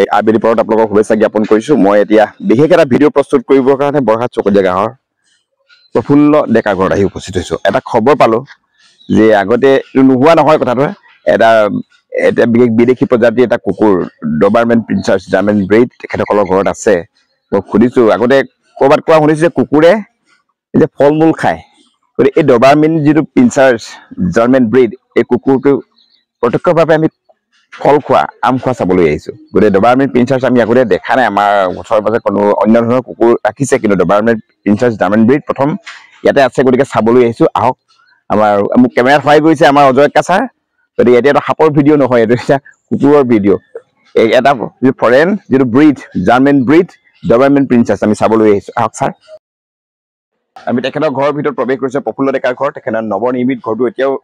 এই আবেলি পৰত আপোনালোকক শুভেচ্ছা জ্ঞাপন কৰিছো। মই এতিয়া বিশেষ এটা ভিডিঅ' প্ৰস্তুত কৰিবৰ কাৰণে বৰহাট চকলীয়া গাঁৱৰ প্ৰফুল্ল ডেকা ঘৰত আহি উপস্থিত হৈছো। এটা খবৰ পালো যে আগতে নোহোৱা নহয় কথাটো, এটা বিদেশী প্ৰজাতিৰ এটা কুকুৰ ডবাৰমেন প্ৰিন্সাৰ্ছ জাৰ্মান ব্ৰেড তেখেতসকলৰ ঘৰত আছে। মই সুধিছো, আগতে ক'ৰবাত কোৱা শুনিছো যে কুকুৰে যে ফল মূল খায়, গতিকে এই ডবাৰমেন যিটো প্ৰিন্সাৰ্ছ জাৰ্মান ব্ৰেড এই কুকুৰটো প্ৰত্যক্ষভাৱে আমি ফল খোৱা আম খোৱা চাবলৈ আহিছো। গতিকে ডবাৰমেন প্ৰিন্সাৰ্ছ আমি আগতে দেখা নাই, আমাৰ ওচৰে পাজৰে কোনো অন্য ধৰণৰ কুকুৰ ৰাখিছে, কিন্তু ডবাৰমেন প্ৰিন্সাৰ্ছ জাৰ্মান ব্ৰেড প্ৰথম ইয়াতে আছে, গতিকে চাবলৈ আহিছো। আহক, মোক কেমেৰাত সহায় কৰিছে আমাৰ অজয় ছাৰ। গতিকে এতিয়া সাপৰ ভিডিঅ' নহয়, এইটো এতিয়া কুকুৰৰ ভিডিঅ'। এটা ফৰেন যিটো ব্ৰিড জাৰ্মান ব্ৰিড ডবাৰমেন প্ৰিন্সাৰ্ছ আমি চাবলৈ আহিছো। আহক ছাৰ, আমি তেখেতৰ ঘৰৰ ভিতৰত প্ৰৱেশ কৰিছো। প্ৰফুল্ল ডেকাৰ ঘৰ, তেখেতৰ নৱনিৰ্মিত ঘৰটো এতিয়াও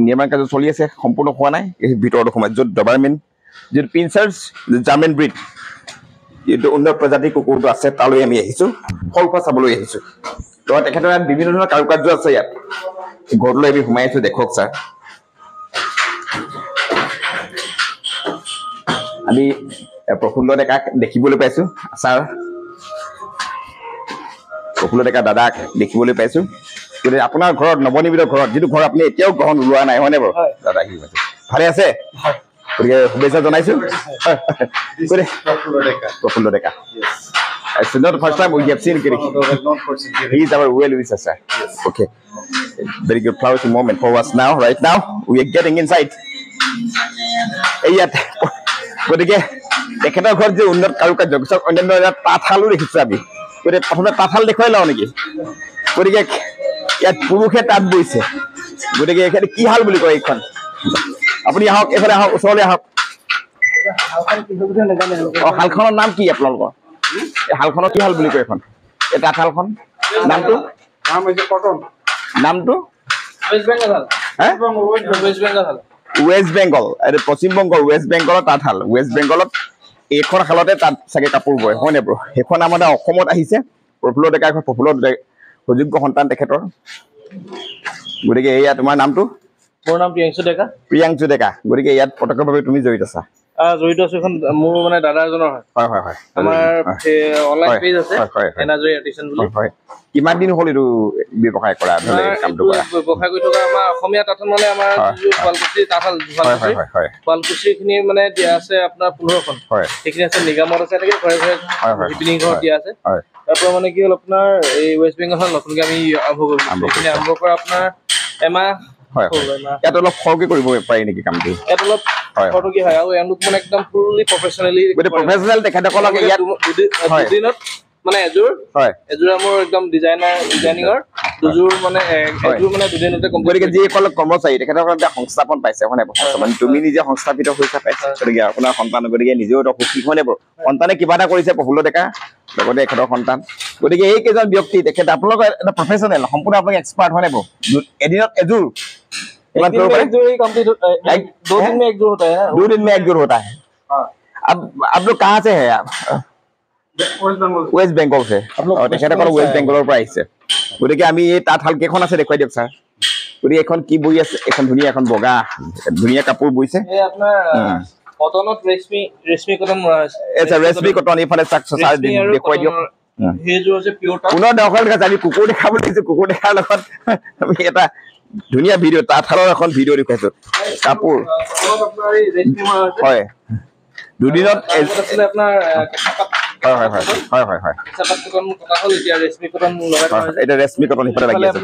নিৰ্মাণ কাৰ্য চলি আছে, সম্পূৰ্ণ হোৱা নাই। এই ভিতৰত সোমাই য'ত ডবাৰমেন যিটো প্ৰিন্সাৰ্ছ জাৰ্মান ব্ৰিড যিটো উন্নত প্ৰজাতিৰ কুকুৰটো আছে তালৈ আমি আহিছো, ফল খোৱা চাবলৈ আহিছো। তো তেখেতৰ ইয়াত বিভিন্ন ধৰণৰ কাৰুকাৰ্য আছে। ইয়াত ঘৰটোলৈ আমি সোমাই আছো, দেখক ছাৰ। আমি প্ৰফুল্ল ডেকাক দেখিবলৈ পাইছো, ছাৰ প্ৰফুল্ল ডেকা দাদাক দেখিবলৈ পাইছো। গতিকে আপোনাৰ ঘৰত নৱনিৰ্মিত ঘৰত যিটো ঘৰ আপুনি এতিয়াও গ্ৰহণ ওলোৱা নাই, হয়নে বাৰু দাদা? ভালে আছে? গতিকে শুভেচ্ছা জনাইছো। প্ৰফুল্ল ডেকা, it's not the first time we have seen him. He is our well wisher, sir. Okay, very good, proud moment for us now. Right now we are getting inside. গতিকে তেখেতৰ ঘৰত যে উন্নত কাৰুকাৰ্য, অন্যান্য তাঁতশালো দেখিছো আমি। গতিকে প্ৰথমে তাঁতশাল দেখুৱাই লওঁ নেকি? গতিকে ইয়াত পুৰুষে তাঁত বৈছে, গতিকে এইখন কি শাল বুলি কয় এইখন? আপুনি আহক, এইফালে আহক, ওচৰলৈ আহক। শালখনৰ নাম কি আপোনালোকৰ? এই শালখনৰ কি শাল বুলি কয় এখন? এই তাঁতশালখন নামটো? নামটো ৱেষ্ট বেংগল, এইটো পশ্চিমবংগৰ ৱেষ্ট বেংগলৰ তাঁতশাল। ৱেষ্ট বেংগলত এইখন শালতে তাত চাগে কাপোৰ বয়, হয়নে বাৰু? সেইখন আমাৰ অসমত আহিছে। প্ৰফুল্ল ডেকাৰ ঘৰ, প্ৰফুল্ল সুযোগ্য সন্তান তেখেতৰ। গতিকে এয়া তোমাৰ নামটো? মোৰ নাম প্ৰিয়াংশু ডেকা। প্ৰিয়াংশু ডেকা, গতিকে ইয়াত প্ৰত্যক্ষভাৱে তুমি জড়িত আছা? জড়িত আছো, এখন মোৰ মানে দাদা এজনৰ হয়। হয় হয় হয়, আমাৰ অনলাইন পেজ আছে এনাজৰি আৰ্টিচান বুলি। হয়, কিমান দিন হ'ল এইটো ব্যৱসায় কৰা? কামটো কৰা ব্যৱসায় কৰি থকা আমাৰ অসমীয়া তাঁতশাল মানে আমাৰ শুৱালকুছি তাঁতশাল, শুৱালকুছিখিনি মানে দিয়া আছে আপোনাৰ 15খন। সেইখিনি আছে নিগামত আছে, এনেকে ঘৰে ঘৰে ইভিনিং ঘৰত দিয়া আছে। তাৰ পৰা মানে কি হ'ল, আপোনাৰ এই ৱেষ্ট বেংগলখন নতুনকে আমি আৰম্ভ কৰিছো। সেইখিনি আৰম্ভ কৰা আপোনাৰ এমাহ। ইয়াত অলপ খৰকে কৰিব পাৰি নেকি কামটো? ইয়াত অলপ খৰকে হয়, আৰু এওঁলোক মানে একদম ফুললি প্ৰফেচনেলি, প্ৰফেচনেল তেখেতসকলক ইয়াত দুদিনত মানে এযোৰ মোৰ একদম ডিজাইনিঙৰ দুযোৰ মানে এযোৰ মানে দুদিনতে কমপ্লিট। গতিকে যিসকল কৰ্মচাৰী তেখেতসকলে সংস্থাপন পাইছে, হয় নাই? তুমি নিজে সংস্থাপিত হৈছা পাইছা, গতিকে আপোনাৰ সন্তান, গতিকে নিজেও এটা সুখী, হয় নাই বাৰু? সন্তানে কিবা এটা কৰিছে প্ৰফুল্ল ডেকা, লগতে এখেতৰ সন্তান। গতিকে এইকেইজন ব্যক্তি, তেখেত আপোনালোকৰ এটা প্ৰফেচনেল, সম্পূৰ্ণ আপোনালোক এক্সপাৰ্ট, হয় নাই বাৰু? এদিনত এযোৰ एक दिन में एक जोड़ होता है। 2 दिन में एक जोड़ होता है। अब आप लोग कहाँ से है? आप वेस्ट बेंगल से। তেখেতসকল ৱেষ্ট বেংগলৰ পৰা আহিছে। গতিকে আমি এই তাঁতশাল কেইখন আছে দেখুৱাই দিয়ক ছাৰ। গতিকে এখন কি বৈ আছে? এখন ধুনীয়া, এখন বগা ধুনীয়া কাপোৰ বৈছে। কটনত ৰেশমি কটন মৰা আছে। ৰেশমি কটন, এইফালে ছাৰ দেখুৱাই দিয়ক। সেইযোৰ হৈছে পিয়ৰ টান। পুনৰ দৰ্শক আছে, আমি কুকুৰ দেখাবলৈ দিছো। কুকুৰ দেখাৰ লগত আমি এটা ধুনীয়া ভিডিঅ', তাঁতশালৰ এখন ভিডিঅ' দেখুৱাইছো। কাপোৰ হয়, দুদিনত আপোনাৰ এটা ৰেশমি কটন সিফালে লাগি আছে।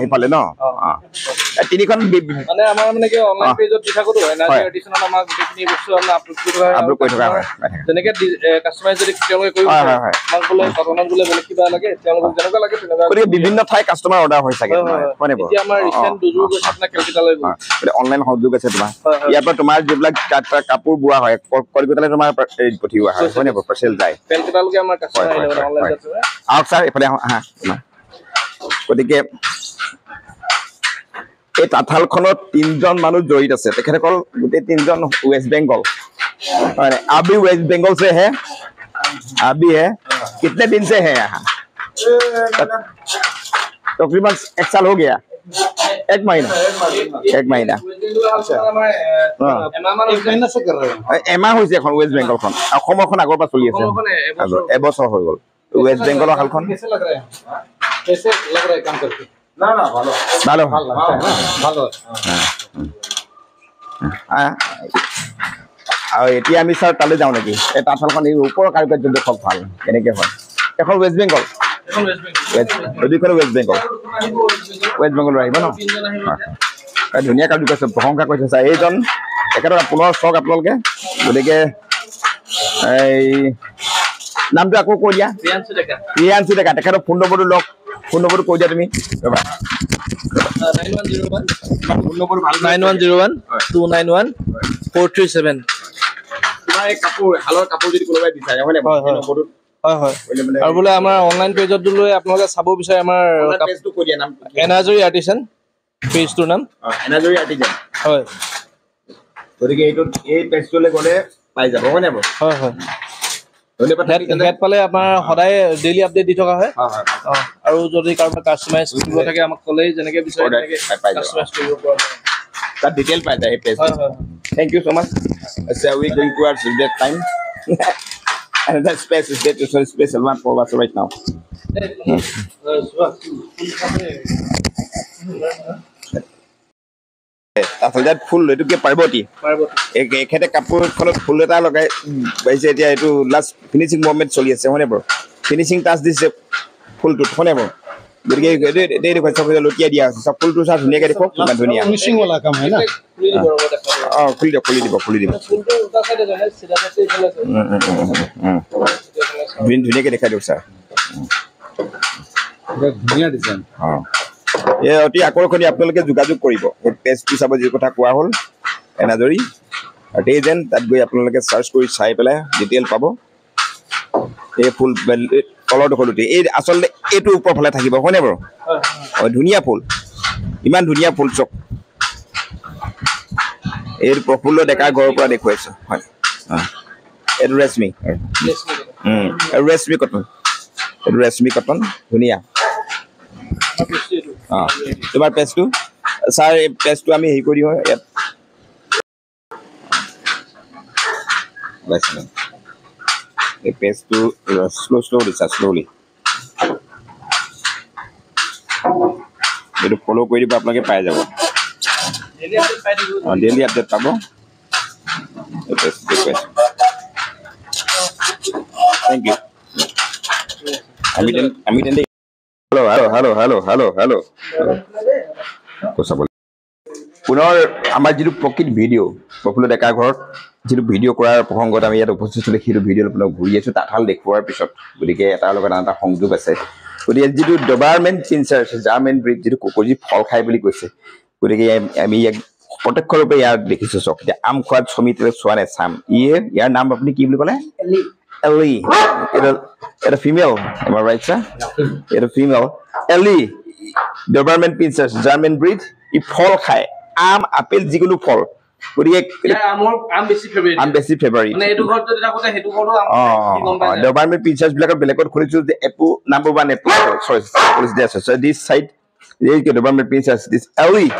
সিফালে ন তিনিখন মানে আমাৰ মানে কি অনলাইন পেজত দি থাকোতো, এনাৰ্জি আৰ্টিচানত আমাৰ গোটেইখিনি বস্তু আমৰা আপলোড কৰি থকা হয়। যেনেকে কাস্টমাইজ যদি তেওঁলোকে কৰিব পাৰে, আমাক বোলে কটনত বোলে বেলেগ কিবা লাগে, তেওঁলোকক যেনেকুৱা লাগে তেনেকুৱা। গতিকে বিভিন্ন ঠাই কাষ্টমাৰ অৰ্ডাৰ হৈ থাকে, হয়নে বাৰু? এতিয়া আমাৰ ৰিসেন্ট দুযোৰ গৈছে আপোনাৰ কেলকাতালৈ গ'ল। অনলাইন সংযোগ আছে তোমাৰ। ইয়াৰ পৰা তোমাৰ যিবিলাক কাপোৰ বোৱা হয় কলকাতালৈ তোমাৰ পঠিওৱা হয়, হয়নে বাৰু? পাৰ্চেল যায় কেলকাতালৈকে আমাৰ কাষ্টমাৰ আহিলে অনলাইন আছে। আহক ছাৰ, এইফালে আহা। গতিকে এই তাঁতশালখনত 3জন মানুহ জড়িত আছে, তেখেতসকল গোটেই 3জন ৱেষ্ট বেংগল। अभी वेस्ट बंगाल से है? अभी है? कितने दिन से है यहाँ? तकरीबन 1 साल हो गया। एक महीना एमाह হৈছে এখন ৱেষ্ট বেংগলখন অসমৰখন আগৰ পৰা চলি আছে এবছৰ হৈ গ'ল ৱেষ্ট বেংগলৰ হালখন कैसे लग रहा है काम करके ना ভালো ভালো আৰু এতিয়া আমি স্যাৰ তালৈ যাওঁ নেকি এই তাঁতশালখন এই ওপৰৰ কাৰুকাৰ্য দেখক ভাল কেনেকৈ হয় এখন ৱেষ্ট বেংগল ৱেষ্ট বেংগল আহিব ন ধুনীয়া কাৰুকাৰ্য প্ৰশংসা কৰিছে ছাৰ এইজন একেবাৰে পুনৰ চাওক আপোনালোকে গতিকে এই নামটো আকৌ কৈ দিয়া প্ৰিয়াঞ্চি ডেকা তেখেতৰ ফোন নম্বৰটো কৈ দিয়া তুমি 9101-291-437 তোমাৰ এই হালৰ কাপোৰ যদি কোনোবাই বিচাৰে হয় আৰু বোলে আমাৰ অনলাইন পেজত লৈ আপোনালোকে চাব বিচাৰে আমাৰ পেজটো কৈ দিয়া নাম এনাজৰি আৰ্টিজান পেজটোৰ নাম এনাজৰি আৰ্টিজান হয় গতিকে এই পেজটোলৈ গ'লে পাই যাব হয় নাই হয় হেড পালে আপোনাৰ সদায় ডেইলি আপডেট দি থকা হয় আৰু যদি কাৰোবাৰ কাস্টমাইজ কৰিব থাকে আমাক ক'লেই যেনেকৈ বিচাৰে তেনেকৈ কাস্টমাইজ কৰিব পৰা that detail by the page. Thank you so much. So we going towards that time. And that space is there to show special one for us right now. After that full to get Parboti. A cat a couple of full dialogue by the to last finishing moment so yes, whenever finishing task this full to whenever. They request of the Lutia, full to have negative dunia. Finishing wala kam hai na. Oh, fully. Been to negative kind of sir. Dunia design. Yeah, অতি আকৰ্ষণীয় আপোনালোকে যোগাযোগ কৰিব এই পেজটো চাব যে কথা কোৱা হ'ল এনাজৰি আৰ্টিজান তাত গৈ আপোনালোকে সাৰ্চ কৰি চাই পেলাই ডিটেইল পাব এই ফুল কলৰটো হলুটি এই আসলে এটো ওপৰ ফালে থাকিব হয়নে বাৰু ধুনীয়া ফুল ইমান ধুনীয়া ফুল চক এই প্ৰফুল্ল ডেকা গড়ৰ পৰা দেখুৱাইছো হয় এটো ৰেশমি কটন ধুনীয়া তোমাৰ পেজটো স্যাৰ এই পেজটো আমি হেৰি কৰি হয় লাইছেন এই পেজটো স্লোলি এইটো ফলো কৰি দিব আপোনালোকে পাই যাব ডেইলি আপডেট পাব থ্যাংক ইউ আমি তেন্তে Hello. পুনৰ আমাৰ যিটো প্ৰকৃত ভিডিঅ' প্ৰফুল্ল ডেকা ঘৰত যিটো ভিডিঅ' কৰাৰ প্ৰসংগত আমি ইয়াত উপস্থিত হ'লে সেইটো ভিডিঅ' আপোনাক ঘূৰি আছোঁ তাঁতশাল দেখুওৱাৰ পিছত গতিকে এটাৰ লগত আন এটা সংযোগ আছে গতিকে যিটো ডবাৰমেন পিঞ্চাৰ জাৰ্মেন ব্ৰিড যিটো ককজি ফল খাই বুলি কৈছে গতিকে আমি ইয়াক প্ৰত্যক্ষৰূপে ইয়াক দেখিছোঁ চক এতিয়া আম খোৱাত সমিতিৰে চোৱা নাই চাম ইয়াৰ নাম আপুনি কি বুলি ক'লে Ellie, it's a female, am I right, sir? It's a female. Ellie, Doberman Pinscher, German breed. It fall high. Apple zigulu fall. I'm busy February. Doberman Pinscher black and black or the apple number one apple. So this side, Doberman Pinscher, this Ellie.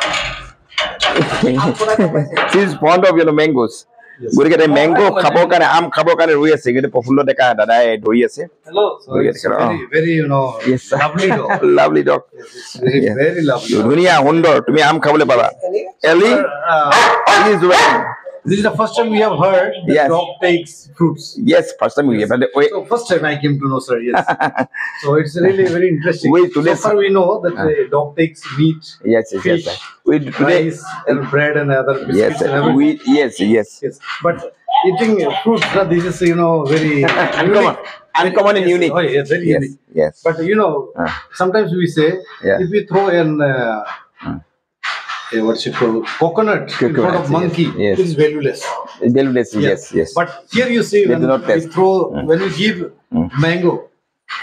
She's fond of mangoes. গতিকে এই mango খাবৰ কাৰণে আম খাবৰ কাৰণে ৰৈ আছে কিন্তু প্ৰফুল্ল ডেকা দাদাই ধৰি আছে hello very lovely dog very lovely ধুনীয়া সুন্দৰ তুমি আম খাবলৈ পাবা এলি is ready. This is the first time we have heard that dog takes fruits. Yes, first time we have. So first time I came to know, sir. Yes. So it's really very interesting. So far we know that the dog takes meat, fish, rice, and bread and other biscuits and everything. Yes. But eating fruits, this is very uncommon and unique. Oh, yes, very unique. Yes. But sometimes we say if we throw an what's it called? Coconut in front of monkey. Yes. It is valueless. Yes. But here you see when we give mango,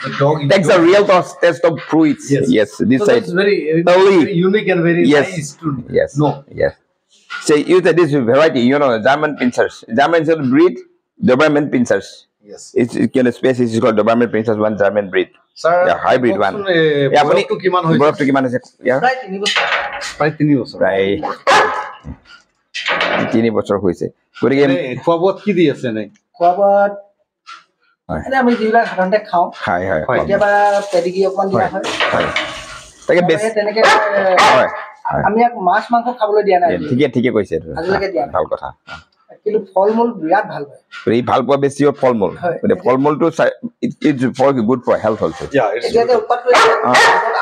the dog takes the real taste of fruits. Yes. This so side that's very unique and very nice to know. Yes. So this variety, German Pinschers. German breed, Doberman Pinschers. Yes. It's kind of species is called Doberman Princess, one German breed. Sir, yeah, hybrid one. Yeah, but to kiman hoy. Borok to kiman hoy. Yeah. Right, in English. Right, 3 বছর. Right. 3 বছর হইছে গতিকে খোৱাবোৱাত কি দি আছে নাই খোৱাবোৱাত এনে আমি যিবিলাক সাধাৰণতে খাওঁ হয় হয় কেতিয়াবা পেডিগি অকমান দিয়া হয় হয় তাকে বেছি তেনেকে হয় আমি এক মাছ মাংস খাবলৈ দিয়া নাই ঠিকে কৈছে আজিলৈকে দিয়া ভাল কথা কিন্তু ফল মূল বিৰাট ভাল পায় এই ভাল পোৱা বেছি ফল মূল মানে ফল মূলটো it's for good for health also এতিয়া উৎপাত কৰি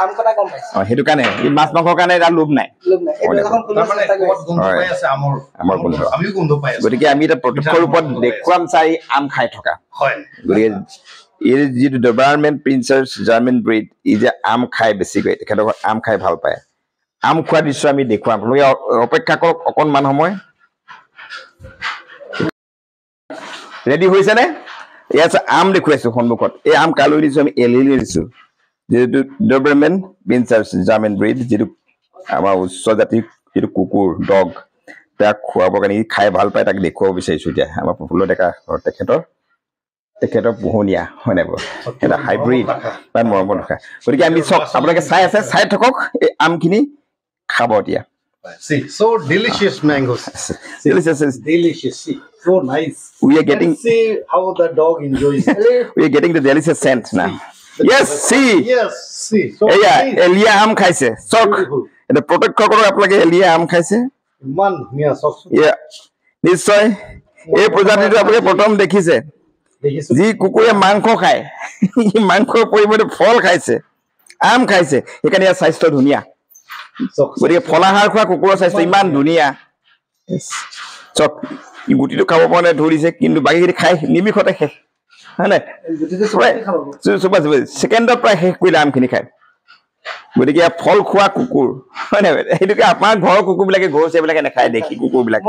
আম কটা গম পাইছে সেইটো কাৰণে এই মাছ মাংসৰ কাৰণে এটা লোভ নাই এইটো এখন তাৰমানে ক'ত গন্ধ পাই আছে আমাৰ গন্ধ আমিও গন্ধ পাই আছো গতিকে আমি এটা প্ৰত্যক্ষ ৰূপত দেখুৱাম চাই আম খাই থকা হয় গতিকে এই যিটো ডবাৰমেন প্ৰিন্সেছ জাৰ্মান ব্ৰীড ই যে আম খাই বেছিকৈ তেখেতক আম খাই ভাল পায় আম খোৱা দৃশ্য আমি দেখুৱাম আপোনালোকে অপেক্ষা কৰক অকণমান সময় ৰেডি হৈছে নে ইয়াত আম দেখুৱাইছো সন্মুখত এই আম কালৈ দিছো আমি এলিলি দিছো যেটো ডবাৰমেন প্ৰিন্সেছ জাৰ্মান ব্ৰীড যেটো আমাৰ উচ্চ জাতিৰ যেটো কুকুৰ ডগ তাক খোৱাবৰ কাৰণে খাই ভাল পায় তাক দেখুৱাব বিচাৰিছো এতিয়া আমাৰ প্ৰফুল্ল ডেকা তেখেতৰ পোহনীয়া হয় নাই এটা হাইব্ৰিড বা মৰমৰ দেখা গতিকে আমি চক আপোনালোকে চাই আছে চাই থাকক এই আমখিনি খাব এতিয়া See, so delicious mangoes. Delicious. See, so nice. We are getting. Let's see how the dog enjoys. We are getting the delicious scent now. Yes, see. Yes, see. So yeah, Elia am khaise. Sok. The protect kokoro apnake Elia am khaise. Man, yeah, sok. Yeah. Nishoy. এই প্ৰজাতিটো আপুনি প্ৰথম দেখিছে যি কুকুৰে মাংস খায় ই মাংসৰ পৰিৱৰ্তে ফল খাইছে আম খাইছে সেইকাৰণে ইয়াৰ স্বাস্থ্য ধুনীয়া গতিকে ফলাহাৰ খোৱা কুকুৰৰ স্বাস্থ্য ইমান ধুনীয়া চক গুটিটো খাব পৰা নাই ধৰিছে কিন্তু বাকীখিনি খাই নিমিষতে শেষ হয় নাই ছেকেণ্ডত প্ৰায় শেষ কৰিলে আমখিনি খায় গতিকে ফল খোৱা কুকুৰ হয় নাই সেইটোকে আপোনাৰ ঘৰৰ কুকুৰবিলাকে ঘৰচীয়াবিলাকে নাখায় দেখি কুকুৰবিলাক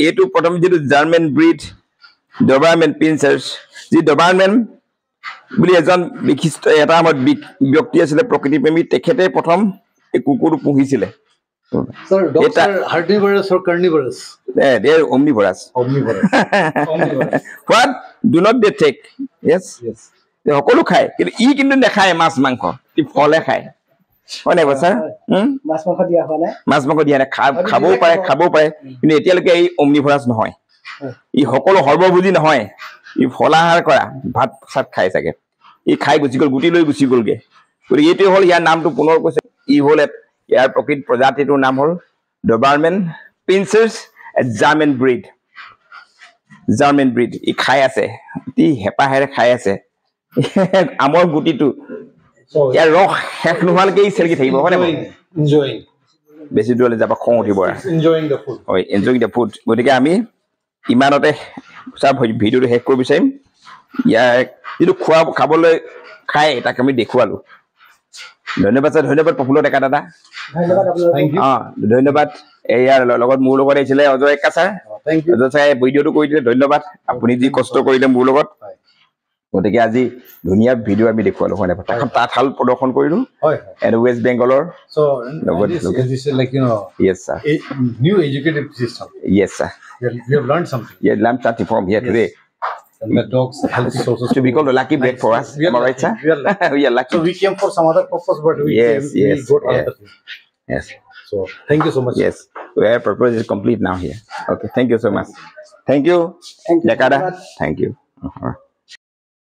এইটো প্ৰথম যিটো জাৰ্মান ব্ৰীড ডবাৰমেন প্ৰিন্সেছ যি ডবাৰমেন বুলি এজন বিশিষ্ট এটা আমাৰ ব্যক্তি আছিলে প্ৰকৃতিপ্ৰেমী তেখেতে প্ৰথম এই কুকুৰটো পুহিছিলে Sir, dogs are herbivorous or carnivorous? They are omnivorous. What? Do not they take? Yes? Yes. They সকলো খায় কিন্তু ই কিন্তু নাখায় মাছ মাংস ই ফলে খায় হয় নাই ছাৰ মাছ মাংস দিয়া হয় নাই মাছ মাংস দিয়া নাই খাবও পাৰে কিন্তু এতিয়ালৈকে এই omnivorous নহয় ই সকলো সৰ্বভোজী নহয় ই ফলাহাৰ কৰা ভাত চাত খাই চাগে ই খাই গুচি গ'ল গুটি লৈ গুচি গ'লগে গতিকে এইটোৱে হ'ল ইয়াৰ নামটো পুনৰ কৈছে ই হ'ল ইয়াৰ প্ৰকৃত প্ৰজাতিটোৰ নাম হ'ল ডবাৰমেন প্ৰিন্সেছ জাৰ্মান ব্ৰীড ই খাই আছে অতি হেঁপাহেৰে খাই আছে আমৰ গুটিটো ইয়াৰ ৰস শেষ নোহোৱালৈকে ই চেলকি থাকিব হয় Enjoying. বেছি দূৰলৈ যাব খং উঠিব Enjoying the food. হয় এনজয়িং দ্য ফুড গতিকে আমি ইমানতে চব ভিডিঅ'টো শেষ কৰিব বিচাৰিম ইয়াৰ যিটো খাবলৈ খাই তাক আমি দেখুৱালো ধন্যবাদ ছাৰ ধন্যবাদ প্ৰফুল্ল ডেকা দাদা ধন্যবাদ ইয়াৰ লগত মোৰ লগত আহিছিলে অজয় ডেকা ছাৰ অজয় ছাৰে ভিডিঅ'টো কৰি দিলে ধন্যবাদ আপুনি যি কষ্ট কৰিলে মোৰ লগত গতিকে আজি ধুনীয়া ভিডিঅ' আমি দেখুৱালো হয় নাই এখন তাঁতশাল প্ৰদৰ্শন কৰিলো এণ্ড ৱেষ্ট বেংগলৰ This is like, you know, yes sir a new educative system. yes sir We have learned something. yeah learned something from here today And the dogs healthy sources to be called a lucky break for us am I right sir we are lucky so we came for some other purpose but we got other thing. Yes. So thank you so much. Yes. Our purpose is complete now here. Okay. Thank you so much. Thank you. Jakada. Thank you.